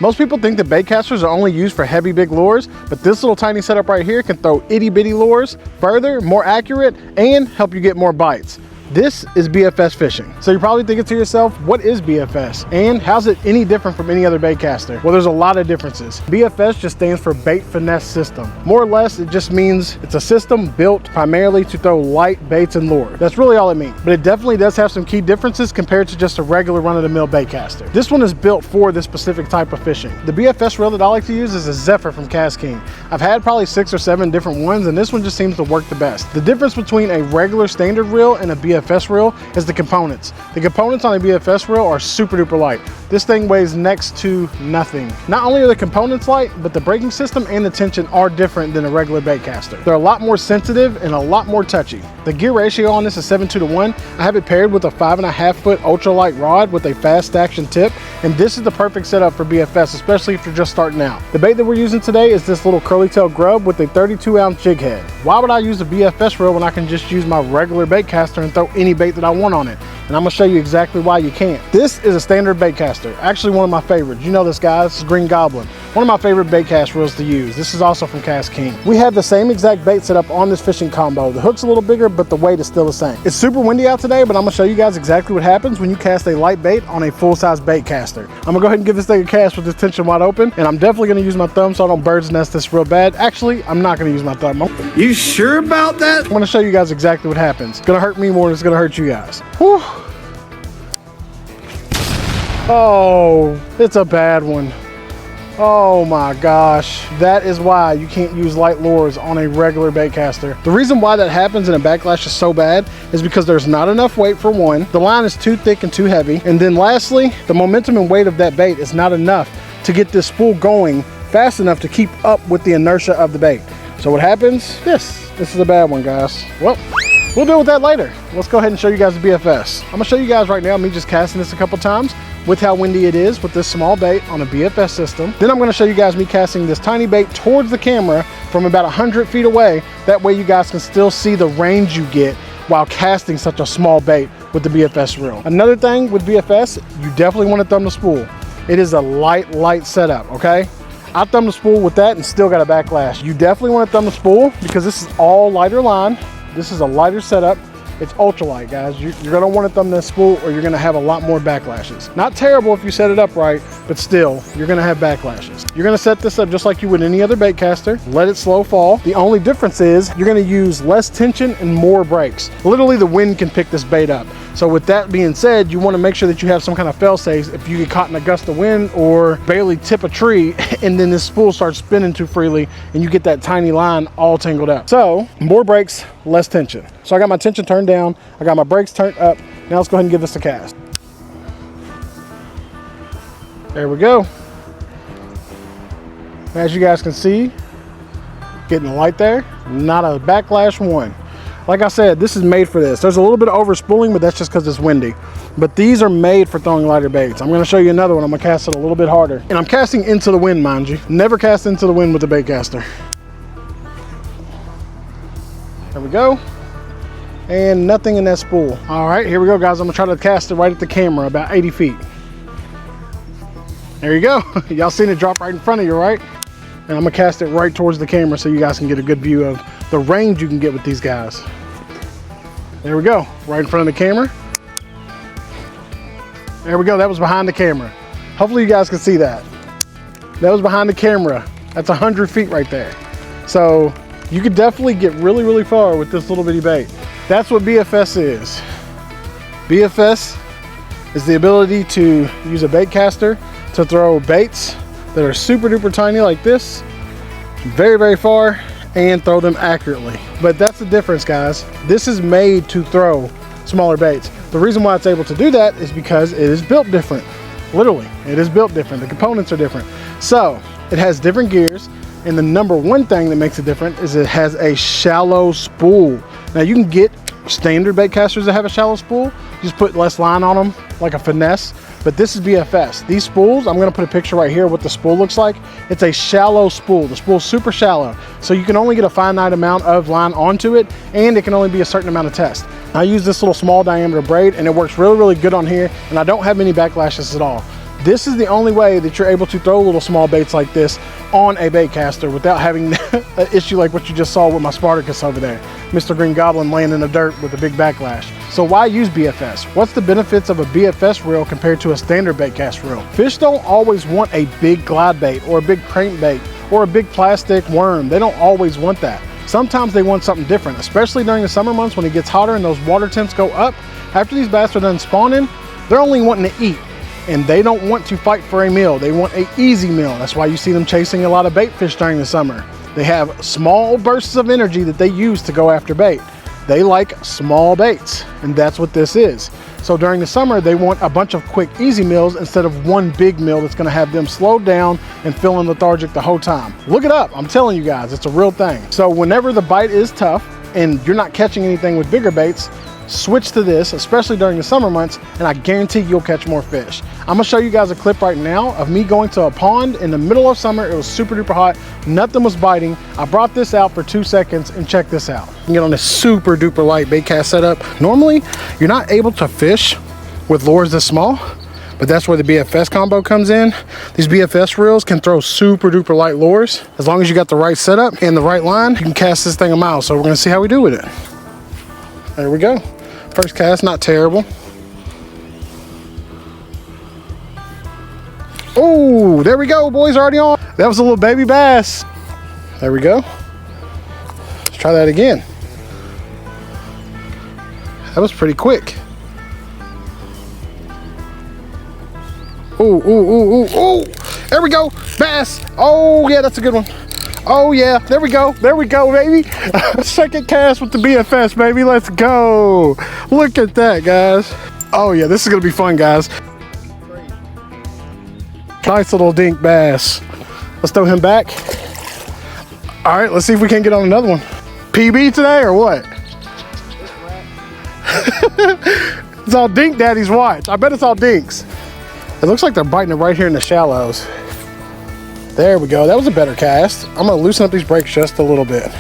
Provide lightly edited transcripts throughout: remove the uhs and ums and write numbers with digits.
Most people think that baitcasters are only used for heavy, big lures, but this little tiny setup right here can throw itty bitty lures further, more accurate, and help you get more bites. This is BFS fishing. So you're probably thinking to yourself, what is BFS? And how's it any different from any other baitcaster? Well, there's a lot of differences. BFS just stands for Bait Finesse System. More or less, it just means it's a system built primarily to throw light baits and lures. That's really all it means. But it definitely does have some key differences compared to just a regular run-of-the-mill baitcaster. This one is built for this specific type of fishing. The BFS reel that I like to use is a Zephyr from Cast King. I've had probably 6 or 7 different ones, and this one just seems to work the best. The difference between a regular standard reel and a BFS reel is the components. The components on a BFS reel are super duper light. This thing weighs next to nothing. Not only are the components light, but the braking system and the tension are different than a regular baitcaster. They're a lot more sensitive and a lot more touchy. The gear ratio on this is 7:2:1. I have it paired with a 5.5 foot ultralight rod with a fast action tip, and this is the perfect setup for BFS, especially if you're just starting out. The bait that we're using today is this little curly tail grub with a 32-ounce jig head. Why would I use a BFS reel when I can just use my regular baitcaster and throw any bait that I want on it? And I'm gonna show you exactly why you can't. This is a standard baitcaster, actually one of my favorites. You know this, guys, this is Green Goblin. One of my favorite baitcast reels to use. This is also from Cast King. We have the same exact bait setup on this fishing combo. The hook's a little bigger, but the weight is still the same. It's super windy out today, but I'm gonna show you guys exactly what happens when you cast a light bait on a full-size baitcaster. I'm gonna go ahead and give this thing a cast with this tension wide open, and I'm definitely gonna use my thumb so I don't bird's nest this real bad. Actually, I'm not gonna use my thumb. You sure about that? I'm gonna show you guys exactly what happens. It's gonna hurt me more than it's gonna hurt you guys. Whew. Oh, it's a bad one. Oh my gosh. That is why you can't use light lures on a regular baitcaster. The reason why that happens and a backlash is so bad is because there's not enough weight for one, the line is too thick and too heavy, and then lastly, the momentum and weight of that bait is not enough to get this spool going fast enough to keep up with the inertia of the bait. So what happens? This is a bad one, guys. Well, we'll deal with that later. Let's go ahead and show you guys the BFS. I'm gonna show you guys right now me just casting this a couple times with how windy it is with this small bait on a BFS system. Then I'm gonna show you guys me casting this tiny bait towards the camera from about 100 feet away. That way you guys can still see the range you get while casting such a small bait with the BFS reel. Another thing with BFS, you definitely wanna thumb the spool. It is a light setup, okay? I thumb the spool with that and still got a backlash. You definitely wanna thumb the spool because this is all lighter line. This is a lighter setup. It's ultralight, guys. You're gonna want to thumb this spool or you're gonna have a lot more backlashes. Not terrible if you set it up right, but still, you're gonna have backlashes. You're gonna set this up just like you would any other baitcaster. Let it slow fall. The only difference is you're gonna use less tension and more brakes. Literally, the wind can pick this bait up. So with that being said, you wanna make sure that you have some kind of fail-safe if you get caught in a gust of wind or barely tip a tree and then this spool starts spinning too freely and you get that tiny line all tangled up. So more brakes, less tension. So I got my tension turned down, I got my brakes turned up. Now let's go ahead and give this a cast. There we go. As you guys can see, getting the light there, not a backlash one. Like I said, this is made for this. There's a little bit of over spooling, but that's just because it's windy. But these are made for throwing lighter baits. I'm gonna show you another one. I'm gonna cast it a little bit harder. And I'm casting into the wind, mind you. Never cast into the wind with a baitcaster. There we go. And nothing in that spool. All right, here we go, guys. I'm gonna try to cast it right at the camera, about 80 feet. There you go. Y'all seen it drop right in front of you, right? And I'm gonna cast it right towards the camera so you guys can get a good view of the range you can get with these guys. There we go, right in front of the camera. There we go, that was behind the camera. Hopefully you guys can see that. That was behind the camera. That's 100 feet right there. So you could definitely get really far with this little bitty bait. That's what BFS is. BFS is the ability to use a baitcaster to throw baits that are super duper tiny like this, very far, and throw them accurately. But that's the difference, guys. This is made to throw smaller baits. The reason why it's able to do that is because it is built different. Literally, it is built different. The components are different. So it has different gears, and the number one thing that makes it different is it has a shallow spool. Now you can get standard baitcasters that have a shallow spool, just put less line on them, like a finesse. But this is BFS. These spools, I'm gonna put a picture right here what the spool looks like. It's a shallow spool. The spool's super shallow. So you can only get a finite amount of line onto it, and it can only be a certain amount of test. I use this little small diameter braid, and it works really good on here, and I don't have many backlashes at all. This is the only way that you're able to throw little small baits like this on a bait caster without having an issue like what you just saw with my Spartacus over there. Mr. Green Goblin laying in the dirt with a big backlash. So why use BFS? What's the benefits of a BFS reel compared to a standard bait cast reel? Fish don't always want a big glide bait or a big crankbait or a big plastic worm. They don't always want that. Sometimes they want something different, especially during the summer months when it gets hotter and those water temps go up. After these bass are done spawning, they're only wanting to eat. And they don't want to fight for a meal. They want an easy meal. That's why you see them chasing a lot of bait fish during the summer. They have small bursts of energy that they use to go after bait. They like small baits, and that's what this is. So during the summer, they want a bunch of quick, easy meals instead of one big meal that's gonna have them slowed down and feeling lethargic the whole time. Look it up, I'm telling you guys, it's a real thing. So whenever the bite is tough and you're not catching anything with bigger baits, switch to this, especially during the summer months, and I guarantee you'll catch more fish. I'm gonna show you guys a clip right now of me going to a pond in the middle of summer. It was super duper hot, nothing was biting. I brought this out for 2 seconds and check this out. You can get on this super duper light bait cast setup. Normally, you're not able to fish with lures this small, but that's where the BFS combo comes in. These BFS reels can throw super duper light lures. As long as you got the right setup and the right line, you can cast this thing a mile. So we're gonna see how we do with it. There we go. First cast, not terrible. Oh, there we go, boys, already on. That was a little baby bass. There we go. Let's try that again. That was pretty quick. Ooh, ooh, ooh, ooh, ooh. There we go, bass. Oh yeah, that's a good one. Oh yeah, there we go, baby. Second cast with the BFS, baby, let's go. Look at that, guys. Oh yeah, this is gonna be fun, guys. Nice little dink bass. Let's throw him back. All right, let's see if we can get on another one. PB today or what? It's all Dink Daddy's watch. I bet it's all dinks. It looks like they're biting it right here in the shallows. There we go, that was a better cast. I'm gonna loosen up these brakes just a little bit.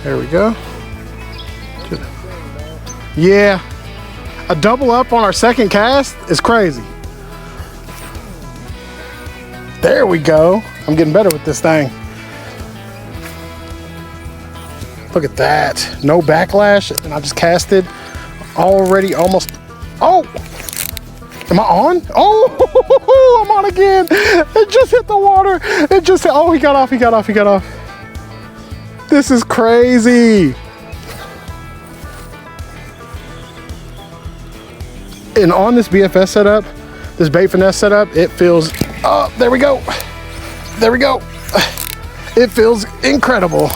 There we go. Good. Yeah, a double up on our second cast is crazy. There we go. I'm getting better with this thing. Look at that, no backlash, and I just casted already almost. Oh, am I on? Oh, I'm on again. It just hit the water. It just hit, oh, he got off, he got off, he got off. This is crazy. And on this BFS setup, this bait finesse setup, it feels, oh, there we go. There we go. It feels incredible.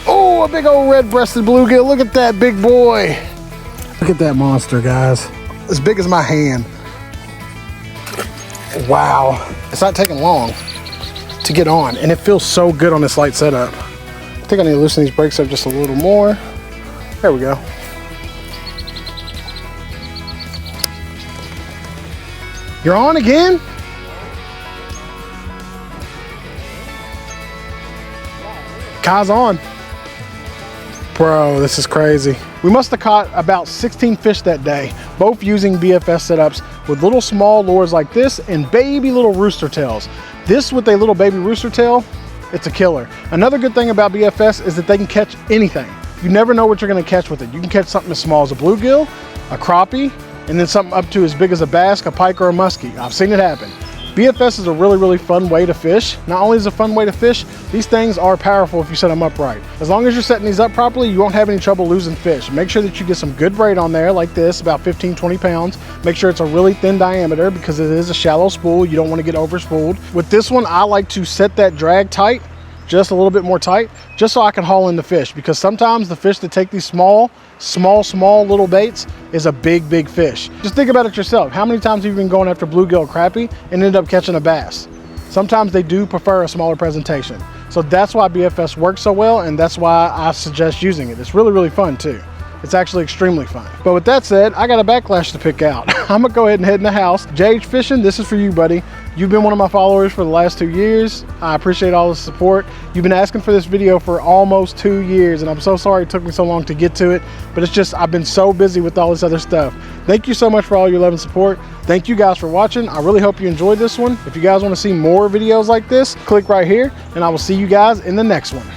Oh, a big old red-breasted bluegill. Look at that big boy. Look at that monster, guys. As big as my hand. Wow. It's not taking long to get on, and it feels so good on this light setup. I think I need to loosen these brakes up just a little more. There we go. You're on again? Kai's on. Bro, this is crazy. We must have caught about 16 fish that day, both using BFS setups with little small lures like this and baby little rooster tails. This with a little baby rooster tail, it's a killer. Another good thing about BFS is that they can catch anything. You never know what you're gonna catch with it. You can catch something as small as a bluegill, a crappie, and then something up to as big as a bass, a pike, or a muskie. I've seen it happen. BFS is a really, really fun way to fish. Not only is it a fun way to fish, these things are powerful if you set them up right. As long as you're setting these up properly, you won't have any trouble losing fish. Make sure that you get some good braid on there like this, about 15, 20 pounds. Make sure it's a really thin diameter because it is a shallow spool. You don't want to get over spooled. With this one, I like to set that drag tight, just a little bit more tight, just so I can haul in the fish, because sometimes the fish that take these small little baits is a big, big fish. Just think about it yourself. How many times have you been going after bluegill or crappie and end up catching a bass? Sometimes they do prefer a smaller presentation. So that's why BFS works so well, and that's why I suggest using it. It's really, really fun too. It's actually extremely fun. But with that said, I got a backlash to pick out. I'm gonna go ahead and head in the house. JH Fishing, this is for you, buddy. You've been one of my followers for the last 2 years. I appreciate all the support. You've been asking for this video for almost 2 years, and I'm so sorry it took me so long to get to it, but it's just, I've been so busy with all this other stuff. Thank you so much for all your love and support. Thank you guys for watching. I really hope you enjoyed this one. If you guys want to see more videos like this, click right here, and I will see you guys in the next one.